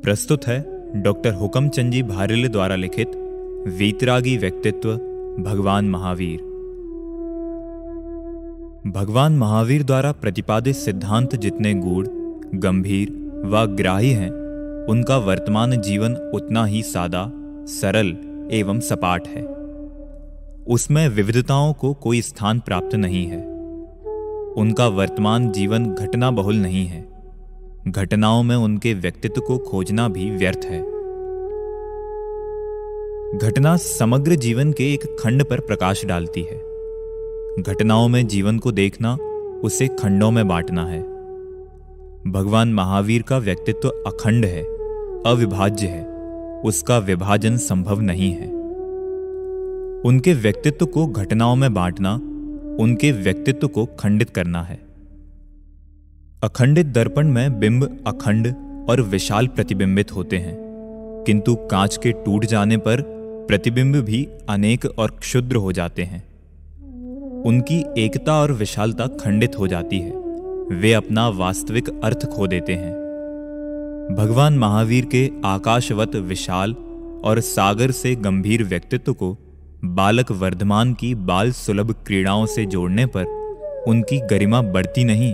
प्रस्तुत है डॉक्टर हुकमचंद जी भारिले द्वारा लिखित वीतरागी व्यक्तित्व भगवान महावीर। भगवान महावीर द्वारा प्रतिपादित सिद्धांत जितने गूढ़, गंभीर व ग्राह्य हैं, उनका वर्तमान जीवन उतना ही सादा, सरल एवं सपाट है। उसमें विविधताओं को कोई स्थान प्राप्त नहीं है। उनका वर्तमान जीवन घटना बहुल नहीं है। घटनाओं में उनके व्यक्तित्व को खोजना भी व्यर्थ है। घटना समग्र जीवन के एक खंड पर प्रकाश डालती है। घटनाओं में जीवन को देखना, उसे खंडों में बांटना है। भगवान महावीर का व्यक्तित्व अखंड है, अविभाज्य है। उसका विभाजन संभव नहीं है। उनके व्यक्तित्व को घटनाओं में बांटना, उनके व्यक्तित्व को खंडित करना है। अखंडित दर्पण में बिंब अखंड और विशाल प्रतिबिंबित होते हैं, किंतु कांच के टूट जाने पर प्रतिबिंब भी अनेक और क्षुद्र हो जाते हैं। उनकी एकता और विशालता खंडित हो जाती है। वे अपना वास्तविक अर्थ खो देते हैं। भगवान महावीर के आकाशवत विशाल और सागर से गंभीर व्यक्तित्व को बालक वर्धमान की बाल सुलभ क्रीड़ाओं से जोड़ने पर उनकी गरिमा बढ़ती नहीं,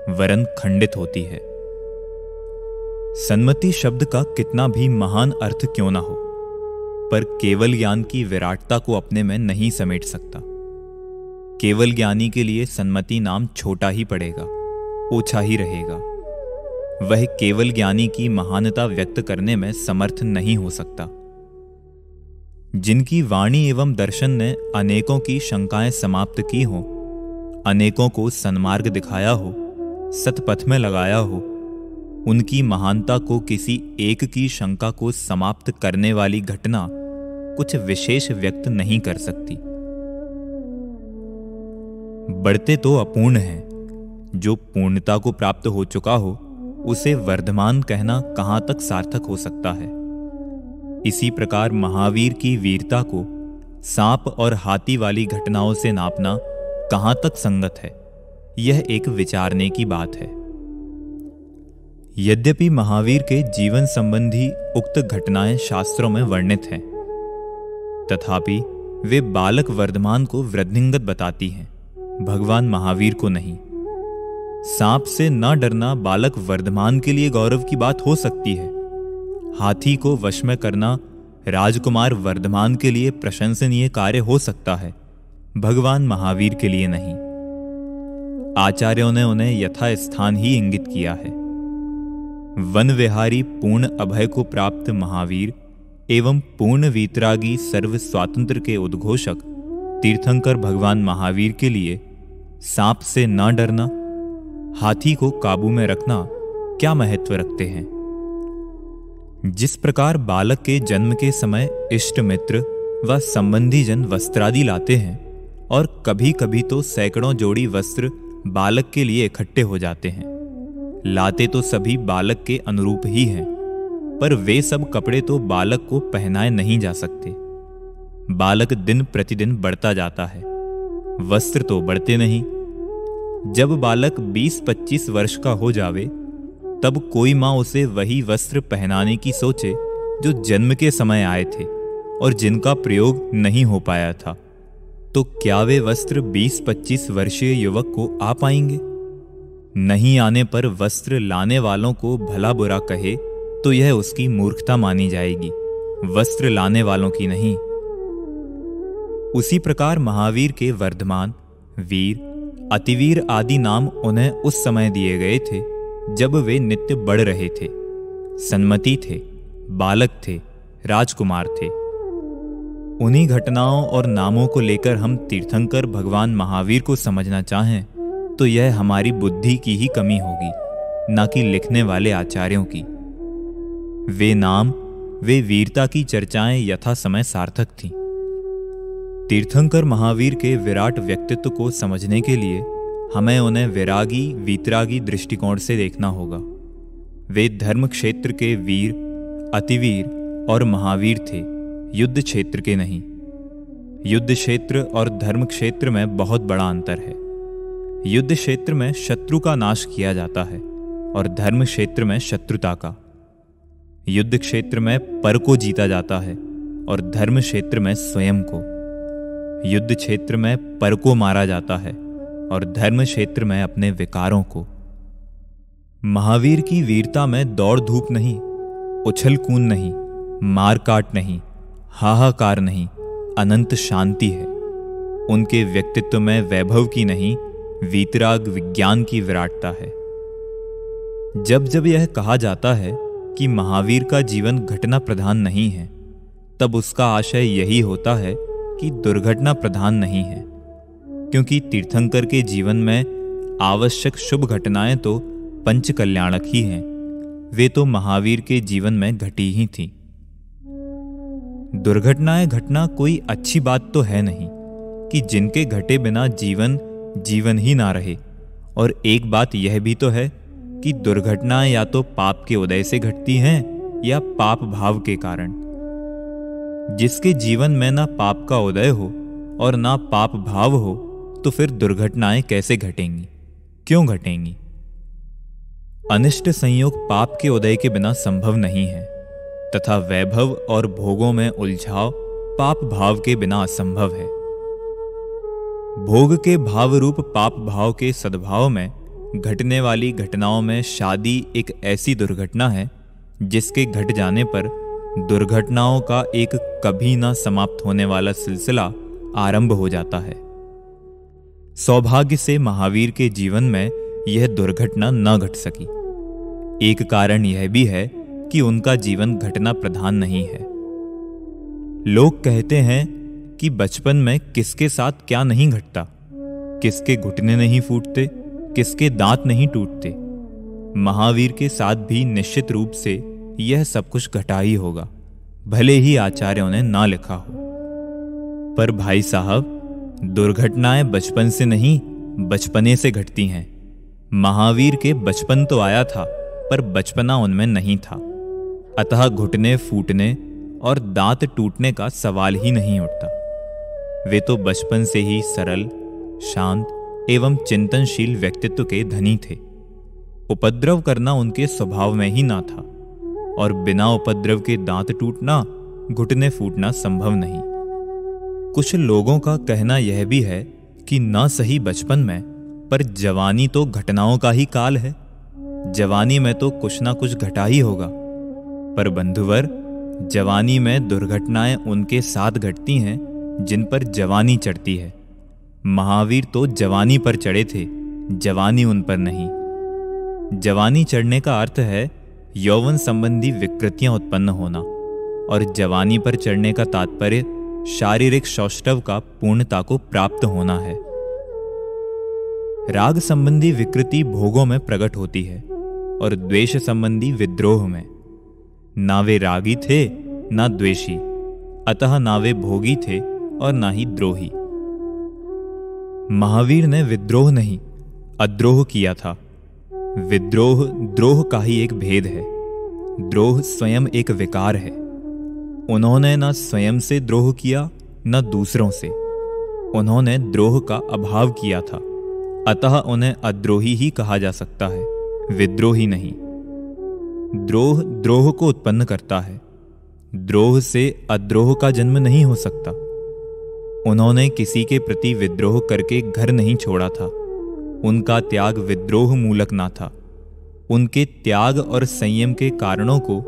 वरन खंडित होती है। सन्मति शब्द का कितना भी महान अर्थ क्यों ना हो, पर केवल ज्ञान की विराटता को अपने में नहीं समेट सकता। केवल ज्ञानी के लिए सन्मति नाम छोटा ही पड़ेगा, ओछा ही रहेगा। वह केवल ज्ञानी की महानता व्यक्त करने में समर्थ नहीं हो सकता। जिनकी वाणी एवं दर्शन ने अनेकों की शंकाएं समाप्त की हो, अनेकों को सन्मार्ग दिखाया हो, सतपथ में लगाया हो, उनकी महानता को किसी एक की शंका को समाप्त करने वाली घटना कुछ विशेष व्यक्त नहीं कर सकती। बढ़ते तो अपूर्ण हैं। जो पूर्णता को प्राप्त हो चुका हो, उसे वर्धमान कहना कहां तक सार्थक हो सकता है। इसी प्रकार महावीर की वीरता को सांप और हाथी वाली घटनाओं से नापना कहां तक संगत है, यह एक विचारने की बात है। यद्यपि महावीर के जीवन संबंधी उक्त घटनाएं शास्त्रों में वर्णित हैं, तथापि वे बालक वर्धमान को वृद्धिंगत बताती हैं, भगवान महावीर को नहीं। सांप से न डरना बालक वर्धमान के लिए गौरव की बात हो सकती है। हाथी को वश में करना राजकुमार वर्धमान के लिए प्रशंसनीय कार्य हो सकता है, भगवान महावीर के लिए नहीं। आचार्यों ने उन्हें यथास्थान ही इंगित किया है। वन विहारी पूर्ण अभय को प्राप्त महावीर एवं पूर्ण वीतरागी सर्व स्वातंत्र के उद्घोषक तीर्थंकर भगवान महावीर के लिए सांप से न डरना, हाथी को काबू में रखना क्या महत्व रखते हैं। जिस प्रकार बालक के जन्म के समय इष्ट मित्र व संबंधी जन वस्त्रादि लाते हैं, और कभी कभी तो सैकड़ों जोड़ी वस्त्र बालक के लिए इकट्ठे हो जाते हैं। लाते तो सभी बालक के अनुरूप ही हैं, पर वे सब कपड़े तो बालक को पहनाए नहीं जा सकते। बालक दिन प्रतिदिन बढ़ता जाता है, वस्त्र तो बढ़ते नहीं। जब बालक 20-25 वर्ष का हो जावे, तब कोई माँ उसे वही वस्त्र पहनाने की सोचे जो जन्म के समय आए थे और जिनका प्रयोग नहीं हो पाया था, तो क्या वे वस्त्र 20-25 वर्षीय युवक को आ पाएंगे? नहीं आने पर वस्त्र लाने वालों को भला बुरा कहे तो यह उसकी मूर्खता मानी जाएगी, वस्त्र लाने वालों की नहीं। उसी प्रकार महावीर के वर्धमान, वीर, अतिवीर आदि नाम उन्हें उस समय दिए गए थे जब वे नित्य बढ़ रहे थे, सन्मति थे, बालक थे, राजकुमार थे। उन्हीं घटनाओं और नामों को लेकर हम तीर्थंकर भगवान महावीर को समझना चाहें तो यह हमारी बुद्धि की ही कमी होगी, न कि लिखने वाले आचार्यों की। वे नाम, वे वीरता की चर्चाएं यथा समय सार्थक थीं। तीर्थंकर महावीर के विराट व्यक्तित्व को समझने के लिए हमें उन्हें विरागी वीतरागी दृष्टिकोण से देखना होगा। वे धर्म क्षेत्र के वीर, अतिवीर और महावीर थे, युद्ध क्षेत्र के नहीं। युद्ध क्षेत्र और धर्म क्षेत्र में बहुत बड़ा अंतर है। युद्ध क्षेत्र में शत्रु का नाश किया जाता है और धर्म क्षेत्र में शत्रुता का। युद्ध क्षेत्र में पर को जीता जाता है और धर्म क्षेत्र में स्वयं को। युद्ध क्षेत्र में पर को मारा जाता है और धर्म क्षेत्र में अपने विकारों को। महावीर की वीरता में दौड़ धूप नहीं, उछल कूद नहीं, मार काट नहीं, हाहाकार नहीं, अनंत शांति है। उनके व्यक्तित्व में वैभव की नहीं, वीतराग विज्ञान की विराटता है। जब जब यह कहा जाता है कि महावीर का जीवन घटना प्रधान नहीं है, तब उसका आशय यही होता है कि दुर्घटना प्रधान नहीं है, क्योंकि तीर्थंकर के जीवन में आवश्यक शुभ घटनाएं तो पंच कल्याणक ही हैं। वे तो महावीर के जीवन में घटी ही थी। दुर्घटनाएं घटना कोई अच्छी बात तो है नहीं कि जिनके घटे बिना जीवन जीवन ही ना रहे। और एक बात यह भी तो है कि दुर्घटनाएं या तो पाप के उदय से घटती हैं या पाप भाव के कारण। जिसके जीवन में ना पाप का उदय हो और ना पाप भाव हो, तो फिर दुर्घटनाएं कैसे घटेंगी, क्यों घटेंगी? अनिष्ट संयोग पाप के उदय के बिना संभव नहीं है, तथा वैभव और भोगों में उलझाव पाप भाव के बिना असंभव है। भोग के भाव रूप पाप भाव के सद्भाव में घटने वाली घटनाओं में शादी एक ऐसी दुर्घटना है जिसके घट जाने पर दुर्घटनाओं का एक कभी ना समाप्त होने वाला सिलसिला आरंभ हो जाता है। सौभाग्य से महावीर के जीवन में यह दुर्घटना न घट सकी। एक कारण यह भी है कि उनका जीवन घटना प्रधान नहीं है। लोग कहते हैं कि बचपन में किसके साथ क्या नहीं घटता, किसके घुटने नहीं फूटते, किसके दांत नहीं टूटते। महावीर के साथ भी निश्चित रूप से यह सब कुछ घटा ही होगा, भले ही आचार्यों ने ना लिखा हो। पर भाई साहब, दुर्घटनाएं बचपन से नहीं, बचपने से घटती हैं। महावीर के बचपन तो आया था, पर बचपना उनमें नहीं था। अतः घुटने फूटने और दांत टूटने का सवाल ही नहीं उठता। वे तो बचपन से ही सरल, शांत एवं चिंतनशील व्यक्तित्व के धनी थे। उपद्रव करना उनके स्वभाव में ही ना था, और बिना उपद्रव के दांत टूटना, घुटने फूटना संभव नहीं। कुछ लोगों का कहना यह भी है कि ना सही बचपन में, पर जवानी तो घटनाओं का ही काल है। जवानी में तो कुछ ना कुछ घटा ही होगा। पर बंधुवर, जवानी में दुर्घटनाएं उनके साथ घटती हैं जिन पर जवानी चढ़ती है। महावीर तो जवानी पर चढ़े थे, जवानी उन पर नहीं। जवानी चढ़ने का अर्थ है यौवन संबंधी विकृतियां उत्पन्न होना, और जवानी पर चढ़ने का तात्पर्य शारीरिक सौष्ठव का पूर्णता को प्राप्त होना है। राग संबंधी विकृति भोगों में प्रकट होती है और द्वेष संबंधी विद्रोह में। ना वे रागी थे ना द्वेषी, अतः ना वे भोगी थे और ना ही द्रोही। महावीर ने विद्रोह नहीं, अद्रोह किया था। विद्रोह द्रोह का ही एक भेद है। द्रोह स्वयं एक विकार है। उन्होंने न स्वयं से द्रोह किया न दूसरों से। उन्होंने द्रोह का अभाव किया था, अतः उन्हें अद्रोही ही कहा जा सकता है, विद्रोही नहीं। द्रोह द्रोह को उत्पन्न करता है। द्रोह से अद्रोह का जन्म नहीं हो सकता। उन्होंने किसी के प्रति विद्रोह करके घर नहीं छोड़ा था। उनका त्याग विद्रोह मूलक ना था। उनके त्याग और संयम के कारणों को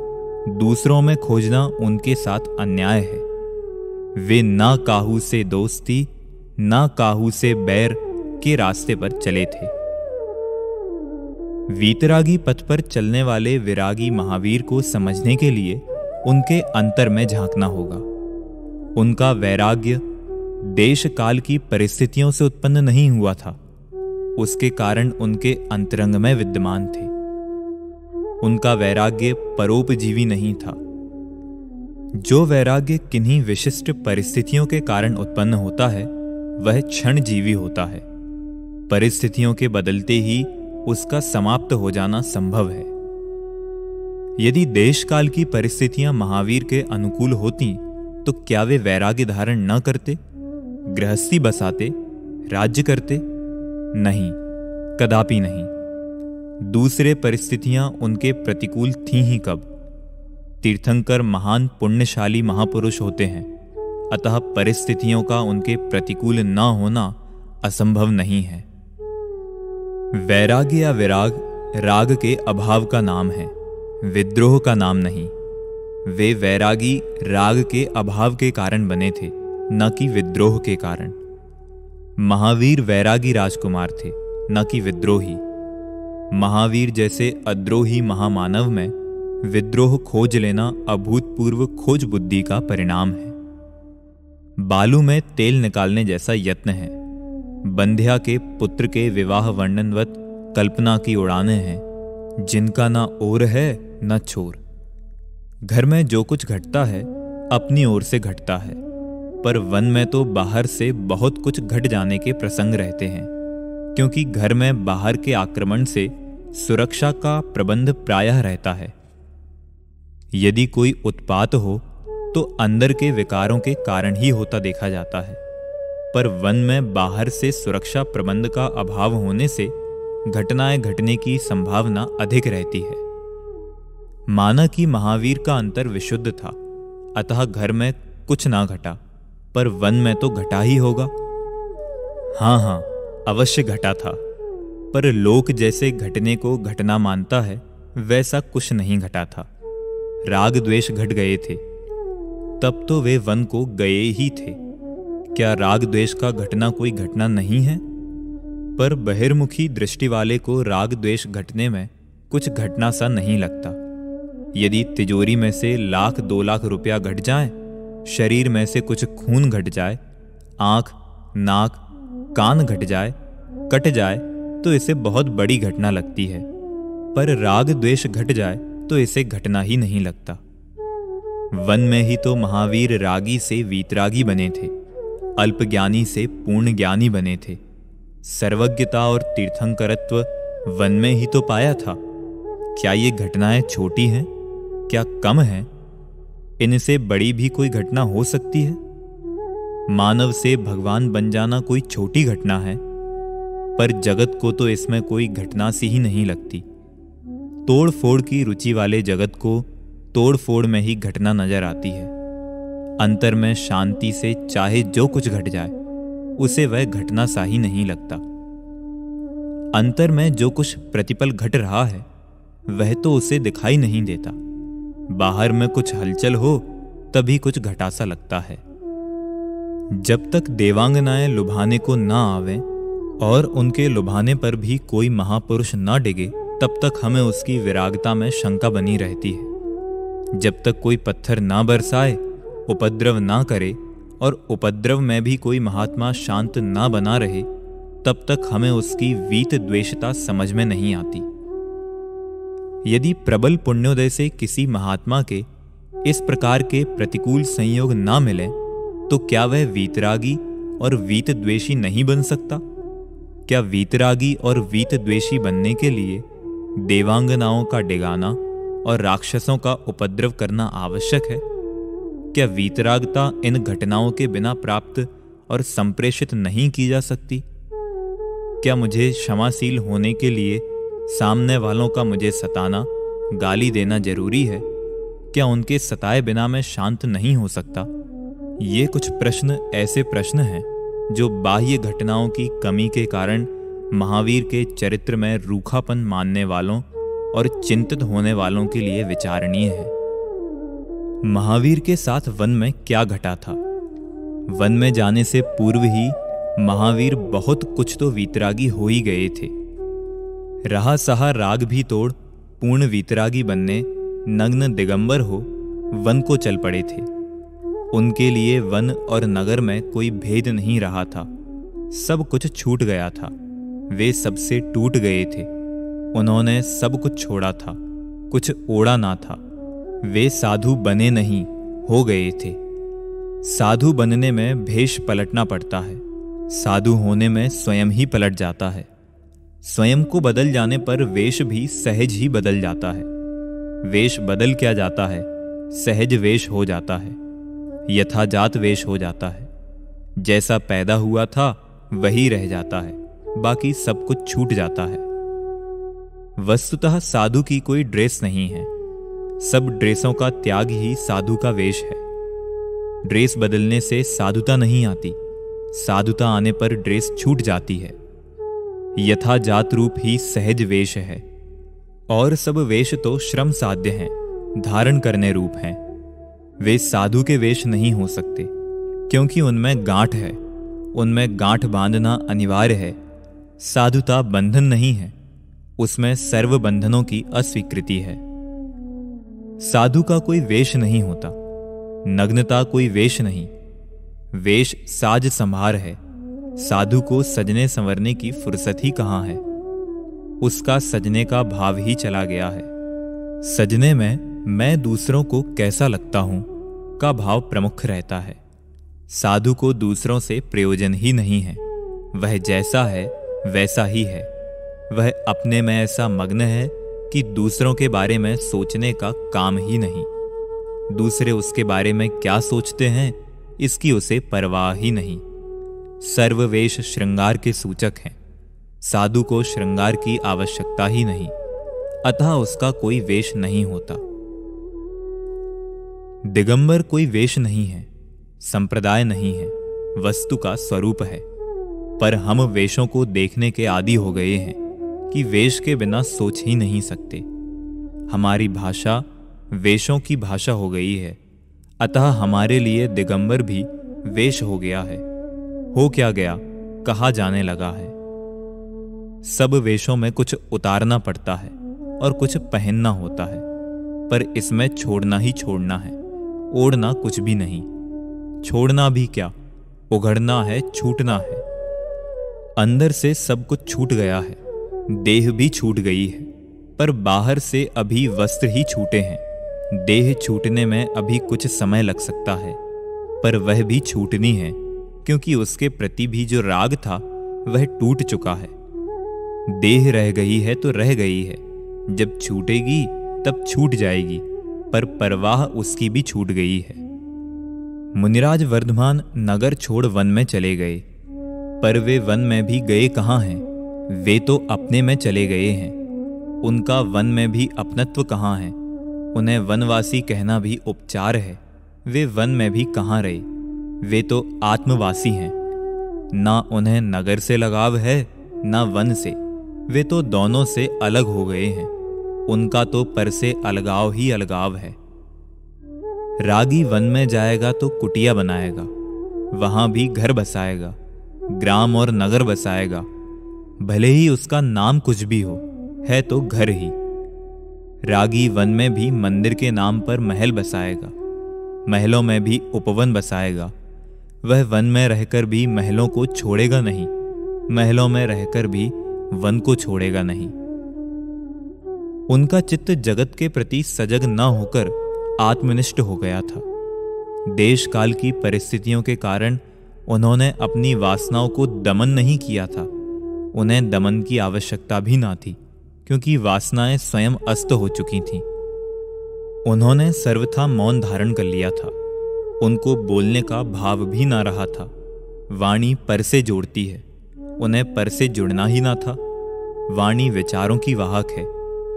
दूसरों में खोजना उनके साथ अन्याय है। वे ना काहू से दोस्ती ना काहू से बैर के रास्ते पर चले थे। वीतरागी पथ पर चलने वाले विरागी महावीर को समझने के लिए उनके अंतर में झांकना होगा। उनका वैराग्य देश काल की परिस्थितियों से उत्पन्न नहीं हुआ था, उसके कारण उनके अंतरंग में विद्यमान थे। उनका वैराग्य परोपजीवी नहीं था। जो वैराग्य किन्हीं विशिष्ट परिस्थितियों के कारण उत्पन्न होता है, वह क्षणजीवी होता है। परिस्थितियों के बदलते ही उसका समाप्त हो जाना संभव है। यदि देश काल की परिस्थितियां महावीर के अनुकूल होती, तो क्या वे वैराग्य धारण न करते, गृहस्थी बसाते, राज्य करते? नहीं, कदापि नहीं। दूसरे परिस्थितियां उनके प्रतिकूल थीं ही कब? तीर्थंकर महान पुण्यशाली महापुरुष होते हैं, अतः परिस्थितियों का उनके प्रतिकूल न होना असंभव नहीं है। वैराग्य या विराग राग के अभाव का नाम है, विद्रोह का नाम नहीं। वे वैरागी राग के अभाव के कारण बने थे, न कि विद्रोह के कारण। महावीर वैरागी राजकुमार थे, न कि विद्रोही। महावीर जैसे अद्रोही महामानव में विद्रोह खोज लेना अभूतपूर्व खोज बुद्धि का परिणाम है। बालू में तेल निकालने जैसा यत्न है। बंध्या के पुत्र के विवाह वर्णनवत कल्पना की उड़ानें हैं, जिनका ना ओर है न छोर। घर में जो कुछ घटता है अपनी ओर से घटता है, पर वन में तो बाहर से बहुत कुछ घट जाने के प्रसंग रहते हैं, क्योंकि घर में बाहर के आक्रमण से सुरक्षा का प्रबंध प्रायः रहता है। यदि कोई उत्पात हो तो अंदर के विकारों के कारण ही होता देखा जाता है, पर वन में बाहर से सुरक्षा प्रबंध का अभाव होने से घटनाएं घटने की संभावना अधिक रहती है। माना कि महावीर का अंतर विशुद्ध था, अतः घर में कुछ ना घटा, पर वन में तो घटा ही होगा। हाँ, अवश्य घटा था, पर लोक जैसे घटने को घटना मानता है, वैसा कुछ नहीं घटा था। राग द्वेष घट गए थे, तब तो वे वन को गए ही थे। क्या राग द्वेष का घटना कोई घटना नहीं है? पर बहिर्मुखी दृष्टि वाले को राग द्वेष घटने में कुछ घटना सा नहीं लगता। यदि तिजोरी में से 1,00,000 2,00,000 रुपया घट जाए, शरीर में से कुछ खून घट जाए, आंख, नाक, कान घट जाए, कट जाए, तो इसे बहुत बड़ी घटना लगती है। पर राग द्वेष घट जाए तो इसे घटना ही नहीं लगता। वन में ही तो महावीर रागी से वीतरागी बने थे, अल्पज्ञानी से पूर्ण ज्ञानी बने थे। सर्वज्ञता और तीर्थंकरत्व वन में ही तो पाया था। क्या ये घटनाएं छोटी हैं? क्या कम हैं? इनसे बड़ी भी कोई घटना हो सकती है? मानव से भगवान बन जाना कोई छोटी घटना है, पर जगत को तो इसमें कोई घटना सी ही नहीं लगती। तोड़ फोड़ की रुचि वाले जगत को तोड़ फोड़ में ही घटना नजर आती है। अंतर में शांति से चाहे जो कुछ घट जाए, उसे वह घटना सा ही नहीं लगता। अंतर में जो कुछ प्रतिपल घट रहा है, वह तो उसे दिखाई नहीं देता। बाहर में कुछ हलचल हो तभी कुछ घटा सा लगता है। जब तक देवांगनाएं लुभाने को ना आवें और उनके लुभाने पर भी कोई महापुरुष ना डिगे, तब तक हमें उसकी विरागता में शंका बनी रहती है। जब तक कोई पत्थर ना बरसाए, उपद्रव ना करे और उपद्रव में भी कोई महात्मा शांत ना बना रहे, तब तक हमें उसकी वीत द्वेषता समझ में नहीं आती। यदि प्रबल पुण्योदय से किसी महात्मा के इस प्रकार के प्रतिकूल संयोग ना मिले, तो क्या वह वीतरागी और वीत द्वेषी नहीं बन सकता? क्या वीतरागी और वीत द्वेषी बनने के लिए देवांगनाओं का डिगाना और राक्षसों का उपद्रव करना आवश्यक है? क्या वीतरागता इन घटनाओं के बिना प्राप्त और संप्रेषित नहीं की जा सकती? क्या मुझे क्षमाशील होने के लिए सामने वालों का मुझे सताना, गाली देना जरूरी है? क्या उनके सताए बिना मैं शांत नहीं हो सकता? ये कुछ प्रश्न ऐसे प्रश्न हैं जो बाह्य घटनाओं की कमी के कारण महावीर के चरित्र में रूखापन मानने वालों और चिंतित होने वालों के लिए विचारणीय है। महावीर के साथ वन में क्या घटा था? वन में जाने से पूर्व ही महावीर बहुत कुछ तो वीतरागी हो ही गए थे। रहा सहा राग भी तोड़ पूर्ण वीतरागी बनने नग्न दिगंबर हो वन को चल पड़े थे। उनके लिए वन और नगर में कोई भेद नहीं रहा था। सब कुछ छूट गया था। वे सबसे टूट गए थे। उन्होंने सब कुछ छोड़ा था, कुछ ओढ़ा ना था। वे साधु बने नहीं, हो गए थे। साधु बनने में भेष पलटना पड़ता है, साधु होने में स्वयं ही पलट जाता है। स्वयं को बदल जाने पर वेश भी सहज ही बदल जाता है। वेश बदल क्या जाता है? सहज वेश हो जाता है, यथाजात वेश हो जाता है। जैसा पैदा हुआ था वही रह जाता है, बाकी सब कुछ छूट जाता है। वस्तुतः साधु की कोई ड्रेस नहीं है। सब ड्रेसों का त्याग ही साधु का वेश है। ड्रेस बदलने से साधुता नहीं आती, साधुता आने पर ड्रेस छूट जाती है। यथा जात रूप ही सहज वेश है, और सब वेश तो श्रम साध्य हैं, धारण करने रूप हैं। वे साधु के वेश नहीं हो सकते, क्योंकि उनमें गांठ है, उनमें गांठ बांधना अनिवार्य है। साधुता बंधन नहीं है, उसमें सर्व बंधनों की अस्वीकृति है। साधु का कोई वेश नहीं होता, नग्नता कोई वेश नहीं, वेश साज संभार है। साधु को सजने संवरने की फुर्सत ही कहाँ है, उसका सजने का भाव ही चला गया है। सजने में मैं दूसरों को कैसा लगता हूं का भाव प्रमुख रहता है। साधु को दूसरों से प्रयोजन ही नहीं है, वह जैसा है वैसा ही है। वह अपने में ऐसा मग्न है कि दूसरों के बारे में सोचने का काम ही नहीं। दूसरे उसके बारे में क्या सोचते हैं इसकी उसे परवाह ही नहीं। सर्ववेश श्रृंगार के सूचक हैं, साधु को श्रृंगार की आवश्यकता ही नहीं, अतः उसका कोई वेश नहीं होता। दिगंबर कोई वेश नहीं है, संप्रदाय नहीं है, वस्तु का स्वरूप है। पर हम वेशों को देखने के आदी हो गए हैं कि वेश के बिना सोच ही नहीं सकते। हमारी भाषा वेशों की भाषा हो गई है, अतः हमारे लिए दिगंबर भी वेश हो गया है। हो क्या गया, कहा जाने लगा है। सब वेशों में कुछ उतारना पड़ता है और कुछ पहनना होता है, पर इसमें छोड़ना ही छोड़ना है, ओढ़ना कुछ भी नहीं। छोड़ना भी क्या, उघड़ना है, छूटना है। अंदर से सब कुछ छूट गया है, देह भी छूट गई है, पर बाहर से अभी वस्त्र ही छूटे हैं। देह छूटने में अभी कुछ समय लग सकता है, पर वह भी छूटनी है, क्योंकि उसके प्रति भी जो राग था वह टूट चुका है। देह रह गई है तो रह गई है, जब छूटेगी तब छूट जाएगी, पर परवाह उसकी भी छूट गई है। मुनिराज वर्धमान नगर छोड़ वन में चले गए, पर वे वन में भी गए कहाँ हैं? वे तो अपने में चले गए हैं। उनका वन में भी अपनत्व कहाँ है? उन्हें वनवासी कहना भी उपचार है। वे वन में भी कहाँ रहे? वे तो आत्मवासी हैं। ना उन्हें नगर से लगाव है ना वन से, वे तो दोनों से अलग हो गए हैं। उनका तो पर से अलगाव ही अलगाव है। रागी वन में जाएगा तो कुटिया बनाएगा, वहां भी घर बसाएगा, ग्राम और नगर बसाएगा। भले ही उसका नाम कुछ भी हो, है तो घर ही। रागी वन में भी मंदिर के नाम पर महल बसाएगा, महलों में भी उपवन बसाएगा। वह वन में रहकर भी महलों को छोड़ेगा नहीं, महलों में रहकर भी वन को छोड़ेगा नहीं। उनका चित्त जगत के प्रति सजग न होकर आत्मनिष्ठ हो गया था। देश काल की परिस्थितियों के कारण उन्होंने अपनी वासनाओं को दमन नहीं किया था। उन्हें दमन की आवश्यकता भी ना थी, क्योंकि वासनाएं स्वयं अस्त हो चुकी थीं। उन्होंने सर्वथा मौन धारण कर लिया था। उनको बोलने का भाव भी ना रहा था। वाणी पर से जोड़ती है, उन्हें पर से जुड़ना ही ना था। वाणी विचारों की वाहक है,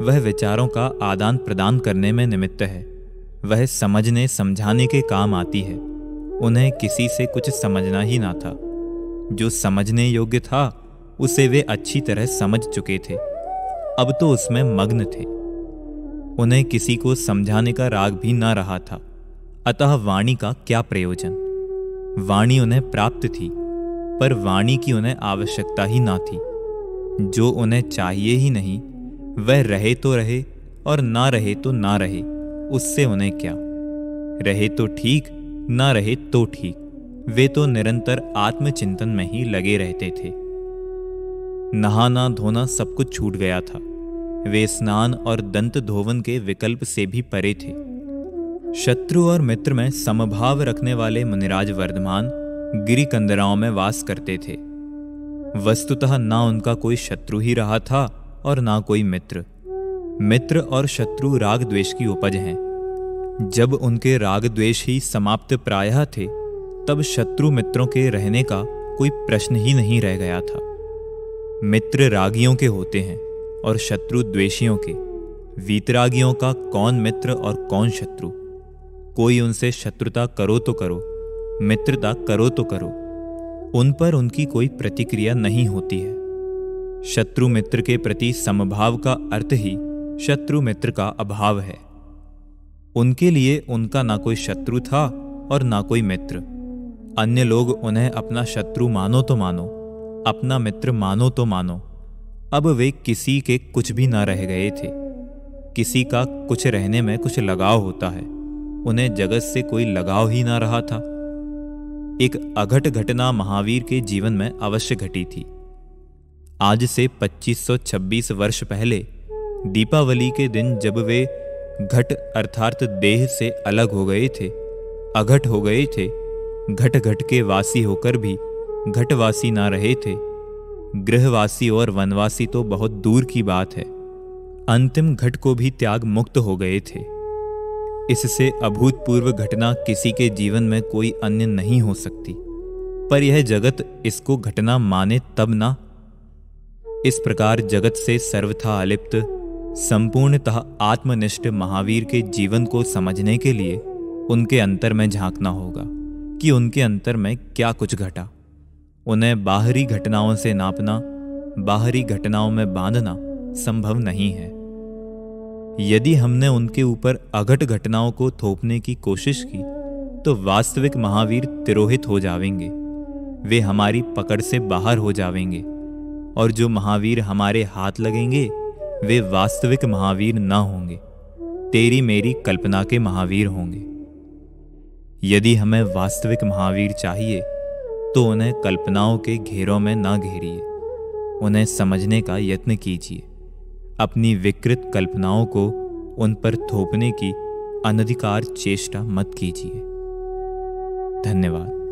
वह विचारों का आदान प्रदान करने में निमित्त है। वह समझने समझाने के काम आती है। उन्हें किसी से कुछ समझना ही ना था। जो समझने योग्य था उसे वे अच्छी तरह समझ चुके थे, अब तो उसमें मग्न थे। उन्हें किसी को समझाने का राग भी ना रहा था, अतः वाणी का क्या प्रयोजन। वाणी उन्हें प्राप्त थी, पर वाणी की उन्हें आवश्यकता ही ना थी। जो उन्हें चाहिए ही नहीं, वह रहे तो रहे और ना रहे तो ना रहे, उससे उन्हें क्या। रहे तो ठीक, ना रहे तो ठीक, वे तो निरंतर आत्मचिंतन में ही लगे रहते थे। नहाना धोना सब कुछ छूट गया था। वे स्नान और दंत धोवन के विकल्प से भी परे थे। शत्रु और मित्र में समभाव रखने वाले मुनिराज वर्धमान गिरी कंदराओं में वास करते थे। वस्तुतः ना उनका कोई शत्रु ही रहा था और ना कोई मित्र। मित्र और शत्रु राग द्वेष की उपज हैं। जब उनके राग द्वेष ही समाप्त प्रायः थे, तब शत्रु मित्रों के रहने का कोई प्रश्न ही नहीं रह गया था। मित्र रागियों के होते हैं और शत्रु द्वेषियों के। वीतरागियों का कौन मित्र और कौन शत्रु। कोई उनसे शत्रुता करो तो करो, मित्रता करो तो करो, उन पर उनकी कोई प्रतिक्रिया नहीं होती है। शत्रु मित्र के प्रति समभाव का अर्थ ही शत्रु मित्र का अभाव है। उनके लिए उनका ना कोई शत्रु था और ना कोई मित्र। अन्य लोग उन्हें अपना शत्रु मानो तो मानो, अपना मित्र मानो तो मानो, अब वे किसी के कुछ भी ना रह गए थे। किसी का कुछ रहने में कुछ लगाव होता है, उन्हें जगत से कोई लगाव ही ना रहा था। एक अघट घटना महावीर के जीवन में अवश्य घटी थी। आज से 2526 वर्ष पहले दीपावली के दिन जब वे घट अर्थात देह से अलग हो गए थे, अघट हो गए थे, घट घट के वासी होकर भी घटवासी ना रहे थे। गृहवासी और वनवासी तो बहुत दूर की बात है, अंतिम घट को भी त्याग मुक्त हो गए थे। इससे अभूतपूर्व घटना किसी के जीवन में कोई अन्य नहीं हो सकती, पर यह जगत इसको घटना माने तब ना। इस प्रकार जगत से सर्वथा अलिप्त, संपूर्णतः आत्मनिष्ठ महावीर के जीवन को समझने के लिए उनके अंतर में झांकना होगा कि उनके अंतर में क्या कुछ घटा। उन्हें बाहरी घटनाओं से नापना, बाहरी घटनाओं में बांधना संभव नहीं है। यदि हमने उनके ऊपर अघट घटनाओं को थोपने की कोशिश की तो वास्तविक महावीर तिरोहित हो जाएंगे, वे हमारी पकड़ से बाहर हो जाएंगे, और जो महावीर हमारे हाथ लगेंगे वे वास्तविक महावीर ना होंगे, तेरी मेरी कल्पना के महावीर होंगे। यदि हमें वास्तविक महावीर चाहिए तो उन्हें कल्पनाओं के घेरों में ना घेरिए, उन्हें समझने का यत्न कीजिए। अपनी विकृत कल्पनाओं को उन पर थोपने की अनधिकार चेष्टा मत कीजिए। धन्यवाद।